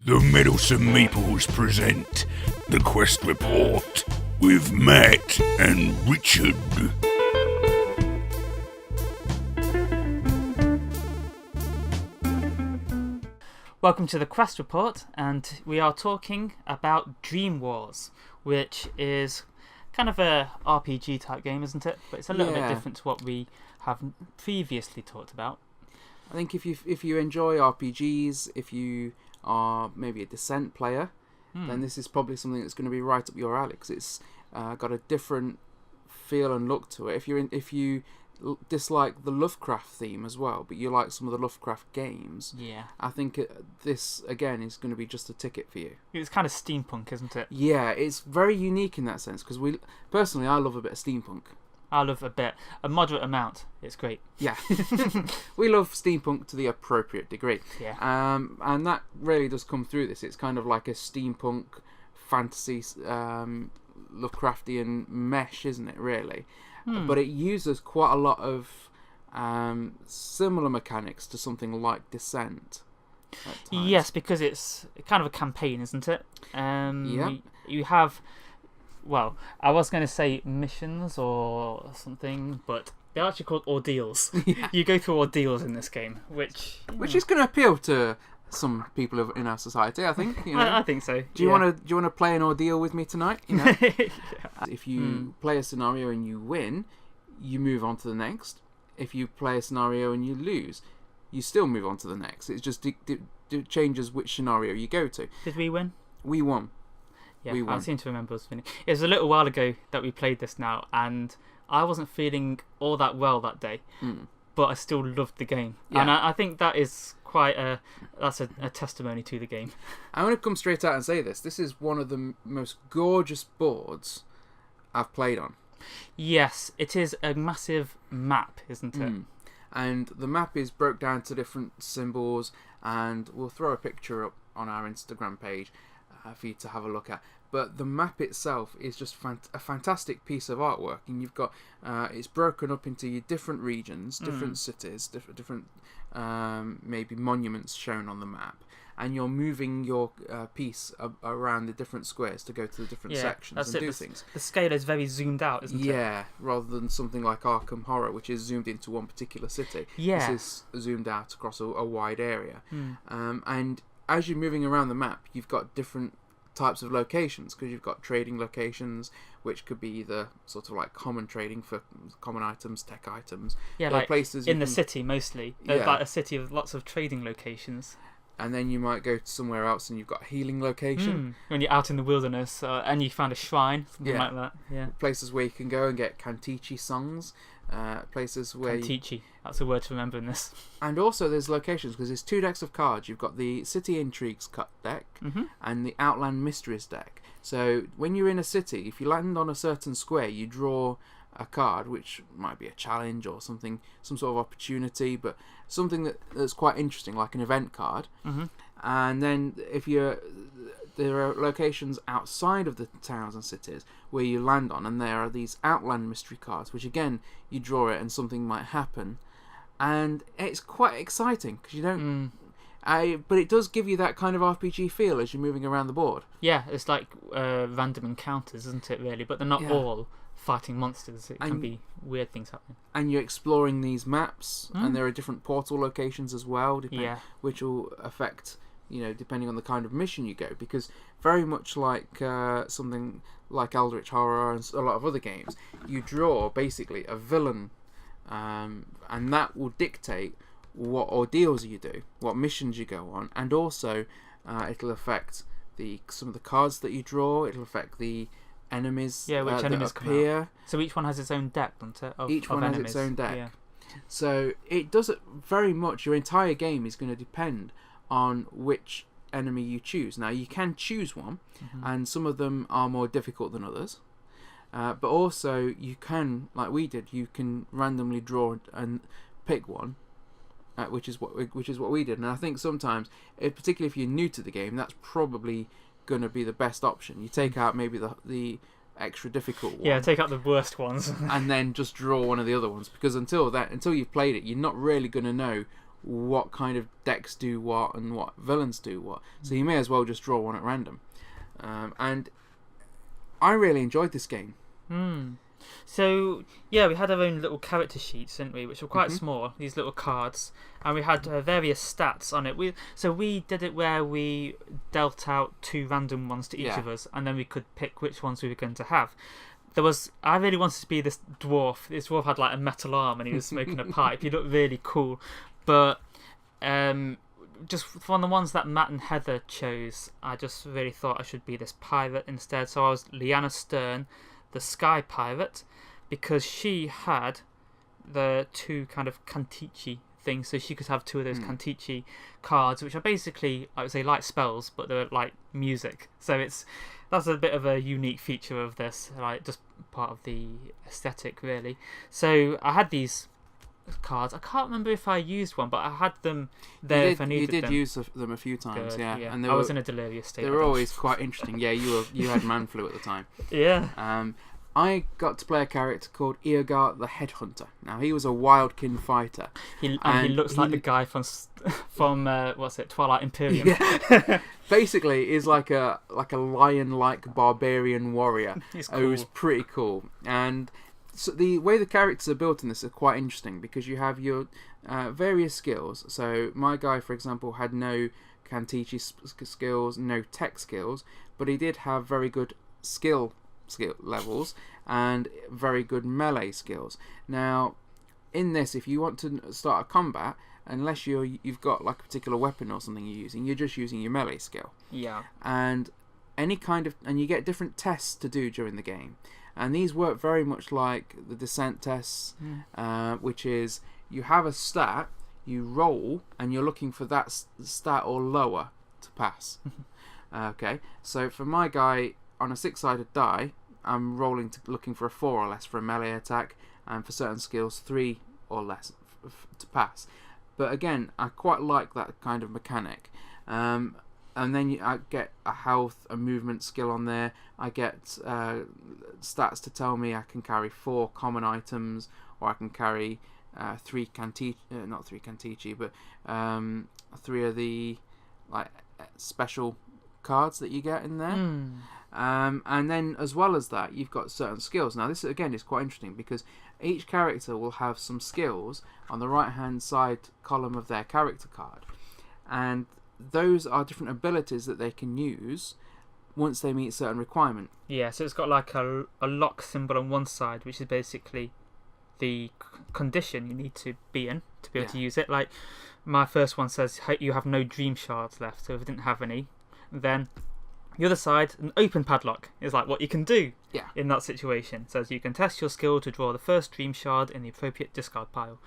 The Meddlesome Meeples present the Quest Report with Matt and Richard. Welcome to the Quest Report, and we are talking about Dreamwars, which is kind of a RPG type game, isn't it? But it's a little bit different to what we have previously talked about. I think if you enjoy RPGs, if you are maybe a Descent player, then this is probably something that's going to be right up your alley, because it's got a different feel and look to it. If you dislike the Lovecraft theme as well, but you like some of the Lovecraft games, I think this again is going to be just a ticket for you. It's kind of steampunk, isn't it? Yeah, it's very unique in that sense, because I love a bit of steampunk. I love a moderate amount. It's great. Yeah, we love steampunk to the appropriate degree. Yeah. And that really does come through this. It's kind of like a steampunk fantasy, Lovecraftian mesh, isn't it? Really, but it uses quite a lot of similar mechanics to something like Descent. Yes, because it's kind of a campaign, isn't it? Yeah. You have. Well, I was going to say missions or something, but they're actually called ordeals. Yeah. You go through ordeals in this game, which is going to appeal to some people in our society, I think. You know? I think so. Do you want to play an ordeal with me tonight? You know? Yeah. If you play a scenario and you win, you move on to the next. If you play a scenario and you lose, you still move on to the next. It just changes which scenario you go to. Did we win? We won. Yeah, I seem to remember us winning. It was a little while ago that we played this now, and I wasn't feeling all that well that day, but I still loved the game. Yeah. And I think that is quite a testimony to the game. I'm going to come straight out and say this. This is one of the most gorgeous boards I've played on. Yes, it is a massive map, isn't it? And the map is broke down to different symbols, and we'll throw a picture up on our Instagram page for you to have a look at. But the map itself is just a fantastic piece of artwork, and you've got it's broken up into different regions, different cities, different maybe monuments shown on the map, and you're moving your piece around the different squares to go to the different sections and do things. The scale is very zoomed out, isn't it? Yeah, rather than something like Arkham Horror, which is zoomed into one particular city. Yeah. This is zoomed out across a wide area. And as you're moving around the map, you've got different types of locations, because you've got trading locations, which could be either sort of like common trading for common items, tech items. Yeah, like places in the city mostly. There's like a city of lots of trading locations. And then you might go to somewhere else and you've got a healing location. When you're out in the wilderness and you found a shrine, something like that. Yeah. Places where you can go and get Kantichi songs. Places where Kantichi, that's a word to remember in this. And also there's locations, because there's two decks of cards. You've got the City Intrigues cut deck and the Outland Mysteries deck. So when you're in a city, if you land on a certain square, you draw a card, which might be a challenge or something, some sort of opportunity, but something that's quite interesting, like an event card. And then there are locations outside of the towns and cities where you land on, and there are these Outland Mystery cards, which again, you draw it and something might happen, and it's quite exciting, because you don't but it does give you that kind of RPG feel as you're moving around the board. Yeah, it's like random encounters, isn't it, really? But they're not all fighting monsters. It can be weird things happening. And you're exploring these maps, and there are different portal locations as well, which will affect, depending on the kind of mission you go. Because very much like something like Eldritch Horror and a lot of other games, you draw basically a villain, and that will dictate what ordeals you do, what missions you go on, and also it'll affect some of the cards that you draw. It'll affect the enemies which enemies appear. Come out. So each one has its own deck, doesn't it? Each one has enemies. its own deck. Yeah. So it does it very much. Your entire game is going to depend on which enemy you choose. Now, you can choose one, and some of them are more difficult than others. But also, you can, like we did, you can randomly draw and pick one, which is what we did. And I think sometimes, particularly if you're new to the game, that's probably going to be the best option. You take out maybe the extra difficult one. Yeah, take out the worst ones. And then just draw one of the other ones, because until you've played it, you're not really going to know what kind of decks do what and what villains do what. So you may as well just draw one at random. And I really enjoyed this game. So yeah, we had our own little character sheets, didn't we? Which were quite small, these little cards, and we had various stats on it. We did it where we dealt out 2 random ones to each of us, and then we could pick which ones we were going to have. I really wanted to be this dwarf. This dwarf had like a metal arm and he was smoking a pipe. He looked really cool, but just from the ones that Matt and Heather chose, I just really thought I should be this pirate instead. So I was Lyanna Stern, the Sky Pirate, because she had the 2 kind of Cantici things, so she could have 2 of those Cantici cards, which are basically, I would say, like spells, but they're like music. So that's a bit of a unique feature of this, like just part of the aesthetic, really. So I had these cards. I can't remember if I used one, but I had them there if I needed them. You did use them a few times. Good, yeah. And I was in a delirious state. They were always quite interesting. Yeah, you had man flu at the time. Yeah. I got to play a character called Eogar the Headhunter. Now, he was a wildkin fighter. He looks like the guy from what's it, Twilight Imperium. Yeah. Basically, he's like a lion-like barbarian warrior. He's cool. Who's pretty cool. And so the way the characters are built in this are quite interesting, because you have your various skills. So my guy, for example, had no Cantici skills, no tech skills, but he did have very good skill levels and very good melee skills. Now, in this, if you want to start a combat, unless you've got like a particular weapon or something you're using, you're just using your melee skill. Yeah. And you get different tests to do during the game, and these work very much like the descent tests, which is you have a stat, you roll, and you're looking for that stat or lower to pass. Okay, so for my guy, on a 6-sided die, I'm rolling looking for a 4 or less for a melee attack, and for certain skills 3 or less to pass. But again, I quite like that kind of mechanic. And then I get a health, a movement skill on there. I get stats to tell me I can carry 4 common items, or I can carry 3 Cantici, not 3 Cantici, but 3 of the like special cards that you get in there. And then as well as that, you've got certain skills. Now this again is quite interesting, because each character will have some skills on the right hand side column of their character card, and those are different abilities that they can use once they meet a certain requirement. Yeah, so it's got like a lock symbol on one side, which is basically the condition you need to be in to be able to use it. Like my first one says you have no dream shards left, so if I didn't have any, then the other side, an open padlock, is like what you can do in that situation. It says you can test your skill to draw the first dream shard in the appropriate discard pile.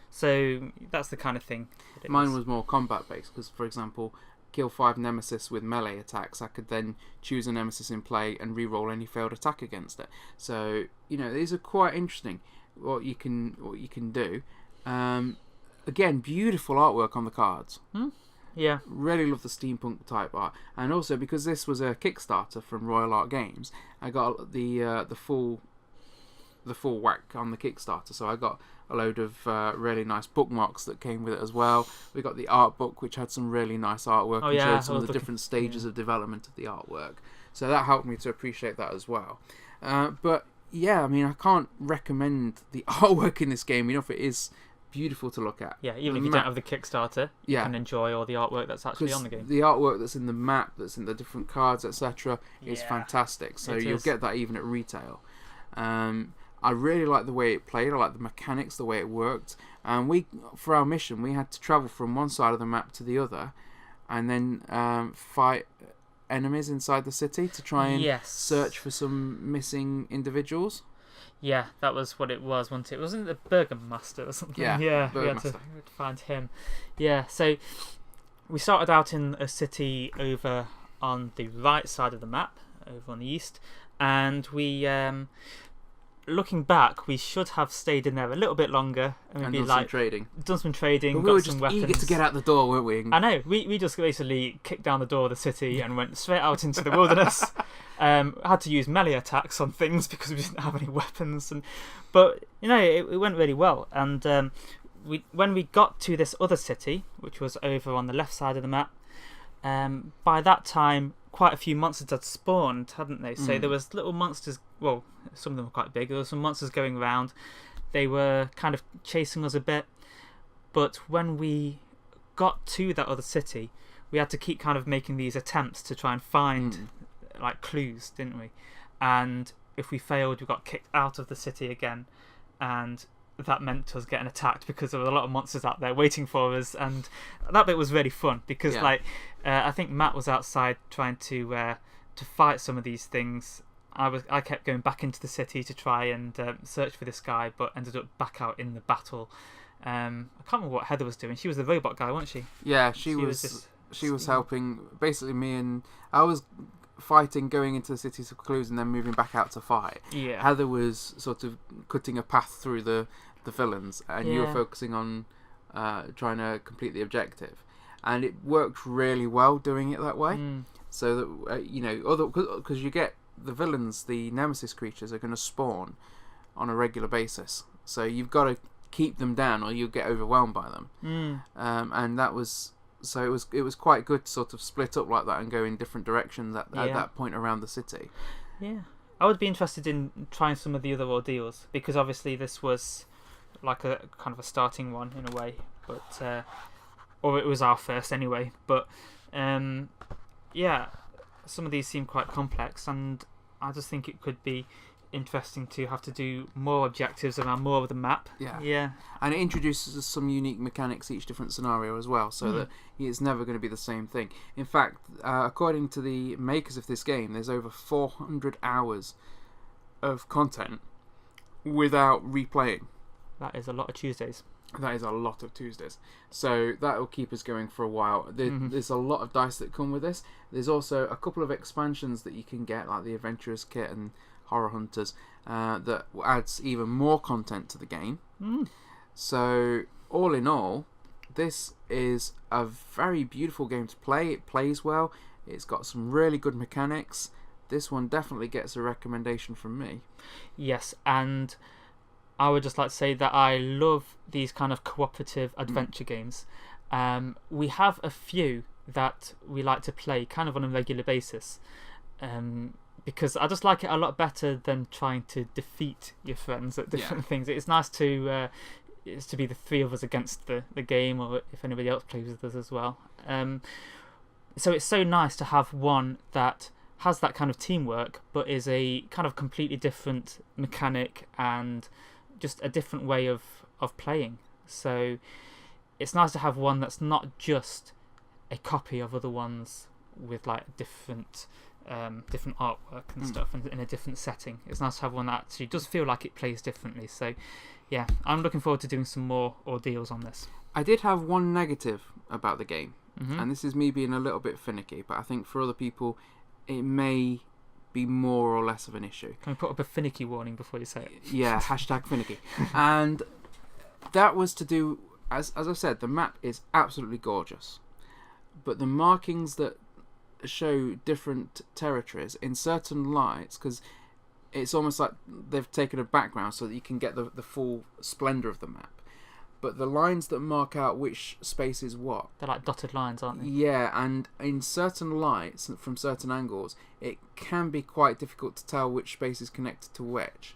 So that's the kind of thing. Mine was more combat based, because for example, kill 5 nemesis with melee attacks, I could then choose a nemesis in play and re-roll any failed attack against it. So these are quite interesting. What you can do. Again, beautiful artwork on the cards. Yeah, really love the steampunk type art, and also because this was a Kickstarter from Royal Art Games, I got the full whack on the Kickstarter. So I got a load of really nice bookmarks that came with it as well. We got the art book, which had some really nice artwork and showed some of the different stages of development of the artwork. So that helped me to appreciate that as well. But yeah, I mean, I can't recommend the artwork in this game enough. It is beautiful to look at. Yeah, even if you don't have the Kickstarter, you can enjoy all the artwork that's actually on the game. The artwork that's in the map, that's in the different cards, etc., is fantastic. So you'll get that even at retail. I really like the way it played. I like the mechanics, the way it worked. And for our mission, we had to travel from one side of the map to the other, and then fight enemies inside the city to try and search for some missing individuals. Yeah, that was what it was, wasn't it? Wasn't it the Burgomaster or something? Yeah, we had to find him. Yeah, so we started out in a city over on the right side of the map, over on the east, and we, looking back, we should have stayed in there a little bit longer and maybe done some trading. Done some trading, but got we were some just weapons. eager to get out the door, weren't we? I know. We just basically kicked down the door of the city and went straight out into the wilderness. Had to use melee attacks on things because we didn't have any weapons, but it went really well. And when we got to this other city, which was over on the left side of the map, by that time quite a few monsters had spawned, hadn't they? So there was little monsters. Well, some of them were quite big. There were some monsters going around. They were kind of chasing us a bit. But when we got to that other city, we had to keep kind of making these attempts to try and find like clues, didn't we? And if we failed, we got kicked out of the city again, and that meant us getting attacked because there were a lot of monsters out there waiting for us. And that bit was really fun because I think Matt was outside trying to fight some of these things. I kept going back into the city to try and search for this guy, but ended up back out in the battle. I can't remember what Heather was doing. She was the robot guy, wasn't she? Yeah, she was helping. Basically, I was fighting, going into the cities of clues, and then moving back out to fight. Yeah. Heather was sort of cutting a path through the villains, and you were focusing on trying to complete the objective, and it worked really well doing it that way. So that because you get the villains, the nemesis creatures are going to spawn on a regular basis, so you've got to keep them down or you'll get overwhelmed by them. And that was. So it was quite good to sort of split up like that and go in different directions at that point around the city. Yeah. I would be interested in trying some of the other ordeals, because obviously this was like a kind of a starting one in a way, but or it was our first anyway. But some of these seem quite complex, and I just think it could be interesting to have to do more objectives around more of the map. And it introduces some unique mechanics each different scenario as well, so that it's never going to be the same thing. In fact, according to the makers of this game, there's over 400 hours of content without replaying. That is a lot of Tuesdays. So that will keep us going for a while. There's a lot of dice that come with this. There's also a couple of expansions that you can get, like the Adventurers Kit and Horror Hunters, that adds even more content to the game. So all in all, this is a very beautiful game to play. It plays well. It's got some really good mechanics. This one definitely gets a recommendation from me. Yes, and I would just like to say that I love these kind of cooperative adventure games. We have a few that we like to play kind of on a regular basis. Because I just like it a lot better than trying to defeat your friends at different things. It's nice to be the three of us against the game, or if anybody else plays with us as well. So it's so nice to have one that has that kind of teamwork, but is a kind of completely different mechanic and just a different way of playing. So it's nice to have one that's not just a copy of other ones with like different artwork and stuff, and in a different setting. It's nice to have one that actually does feel like it plays differently. So yeah, I'm looking forward to doing some more ordeals on this. I did have one negative about the game, and this is me being a little bit finicky, but I think for other people it may be more or less of an issue. Can we put up a finicky warning before you say it? Yeah, #finicky. And that was to do, as I've said, the map is absolutely gorgeous, but the markings that show different territories in certain lights, because it's almost like they've taken a background so that you can get the full splendour of the map, but the lines that mark out which space is what, they're like dotted lines, aren't they? Yeah, and in certain lights from certain angles it can be quite difficult to tell which space is connected to which.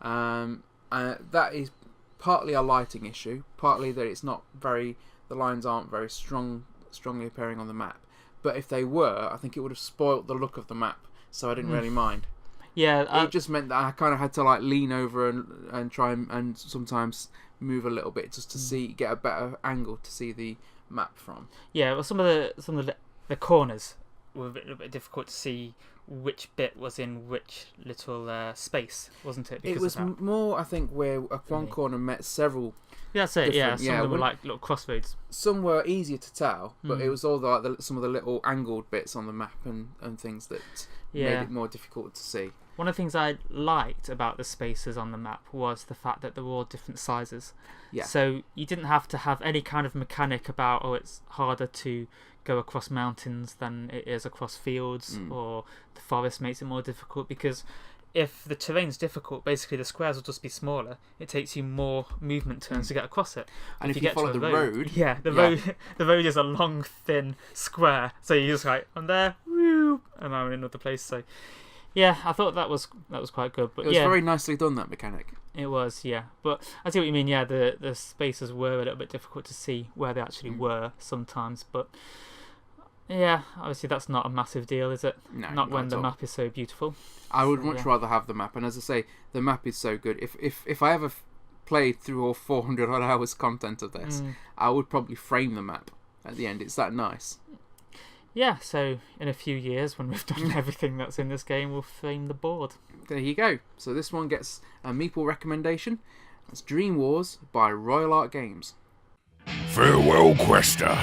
That is partly a lighting issue, partly that it's not the lines aren't very strongly appearing on the map. But if they were, I think it would have spoilt the look of the map, so I didn't really mind. Yeah, it just meant that I kind of had to like lean over and try and sometimes move a little bit just to get a better angle to see the map from. Yeah, well, some of the corners were a little bit difficult to see which bit was in which little space, wasn't it? It was more, I think, where one corner met several. Yeah, that's it. Yeah, some of them were like little crossroads. Some were easier to tell, but it was all some of the little angled bits on the map and things that made it more difficult to see. One of the things I liked about the spaces on the map was the fact that they were all different sizes. Yeah. So you didn't have to have any kind of mechanic about, it's harder to go across mountains than it is across fields, or the forest makes it more difficult, because if the terrain's difficult, basically the squares will just be smaller. It takes you more movement turns to get across it. And if you follow the road... Yeah, the road is a long, thin square. So you just like, I'm there, woo, and I'm in another place. So, yeah, I thought that was quite good. But it was very nicely done, that mechanic. It was, yeah. But I see what you mean, yeah, the spaces were a little bit difficult to see where they actually were sometimes. But, yeah, obviously that's not a massive deal, is it? No, not when the map is so beautiful. I would much rather have the map, and as I say, the map is so good. If I ever played through all 400 odd hours content of this, I would probably frame the map at the end. It's that nice. Yeah, so in a few years, when we've done everything that's in this game, we'll frame the board. There you go. So this one gets a Meeple recommendation. That's Dreamwars by Royal Art Games. Farewell, Quester.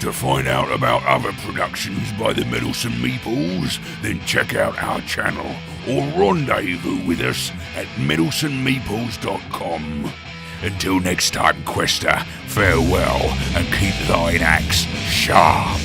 To find out about other productions by the Meddlesome Meeples, then check out our channel or rendezvous with us at meddlesomemeeples.com. Until next time, Quester, farewell and keep thine axe sharp.